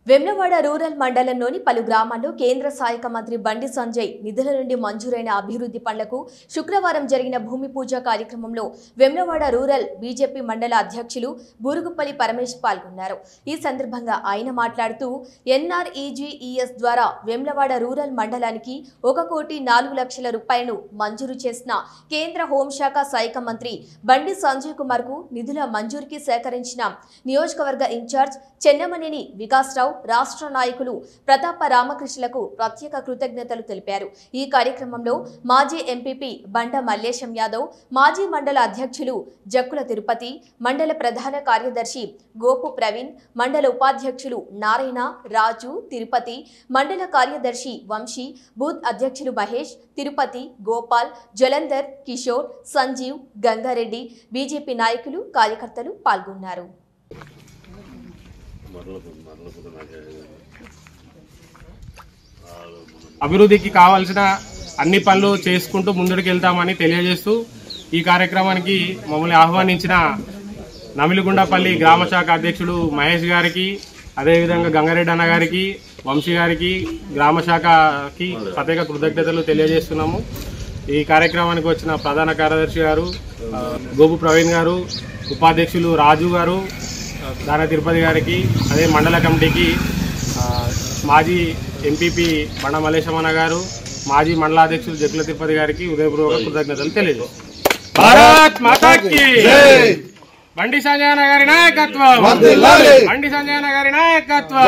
Vemulawada rural మండలంలోని పలు గ్రామాల్లో కేంద్ర సహాయక మంత్రి బండి సంజయ్ నిధుల నుండి మంజూరైన అభివృద్ధి పనులకు శుక్రవారం జరిగిన భూమి పూజ కార్యక్రమంలో వేములవాడ రూరల్ బీజేపీ మండల అధ్యక్షులు బూరుగుపల్లి పరమేశ్ పాల్గొన్నారు. ఈ సందర్భంగా ఆయన మాట్లాడుతూ ఎన్ఆర్ఈజీఈఎస్ ద్వారా వేములవాడ రూరల్ మండలానికి 1,04,00,000 రూపాయలను మంజూరు చేసిన కేంద్ర హోంశాఖ సహాయక మంత్రి బండి సంజయ్ కుమార్ కు నిధుల మంజూరుకి సహకరించిన నియోజకవర్గ ఇన్ఛార్జ్ చెన్నమనేని వికాసరావు, రాష్ట్ర నాయకులు ప్రతాప రామకృష్ణలకు ప్రత్యేక కృతజ్ఞతలు తెలిపారు. ఈ కార్యక్రమంలో మాజీ ఎంపీపీ బండ మల్లేశం యాదవ్, మాజీ మండల అధ్యక్షులు జక్కుల తిరుపతి, మండల ప్రధాన కార్యదర్శి గోపు ప్రవీణ్, మండల ఉపాధ్యక్షులు నారాయణ, రాజు, తిరుపతి, మండల కార్యదర్శి వంశీ, బూత్ అధ్యక్షులు మహేష్, తిరుపతి, గోపాల్, జలంధర్, కిషోర్, సంజీవ్, గంగారెడ్డి, బీజేపీ నాయకులు, కార్యకర్తలు పాల్గొన్నారు. అభివృద్ధికి కావాల్సిన అన్ని పనులు చేసుకుంటూ ముందుకు వెళ్తామని తెలియజేస్తూ ఈ కార్యక్రమానికి మమ్మల్ని ఆహ్వానించిన నమిలిగుండపల్లి గ్రామ శాఖ అధ్యక్షుడు మహేష్ గారికి, అదేవిధంగా గంగారెడ్డి అన్న గారికి, వంశీ గారికి, గ్రామ శాఖకి ప్రత్యేక కృతజ్ఞతలు తెలియజేస్తున్నాము. ఈ కార్యక్రమానికి వచ్చిన ప్రధాన కార్యదర్శి గారు గోపు ప్రవీణ్ గారు, ఉపాధ్యక్షులు రాజు గారు, దాన తిరుపతి గారికి, అదే మండల కమిటీకి మాజీ ఎంపీపీ బండ మల్లేశమన్న గారు, మాజీ మండలాధ్యక్షులు జక్కుల తిరుపతి గారికి ఉదయపూర్వక కృతజ్ఞతలు తెలియజేస్తారు. భారత్ మాతాకి బండి సంజయ్ గారి నాయకత్వం, బండి సంజయ్ గారి నాయకత్వం.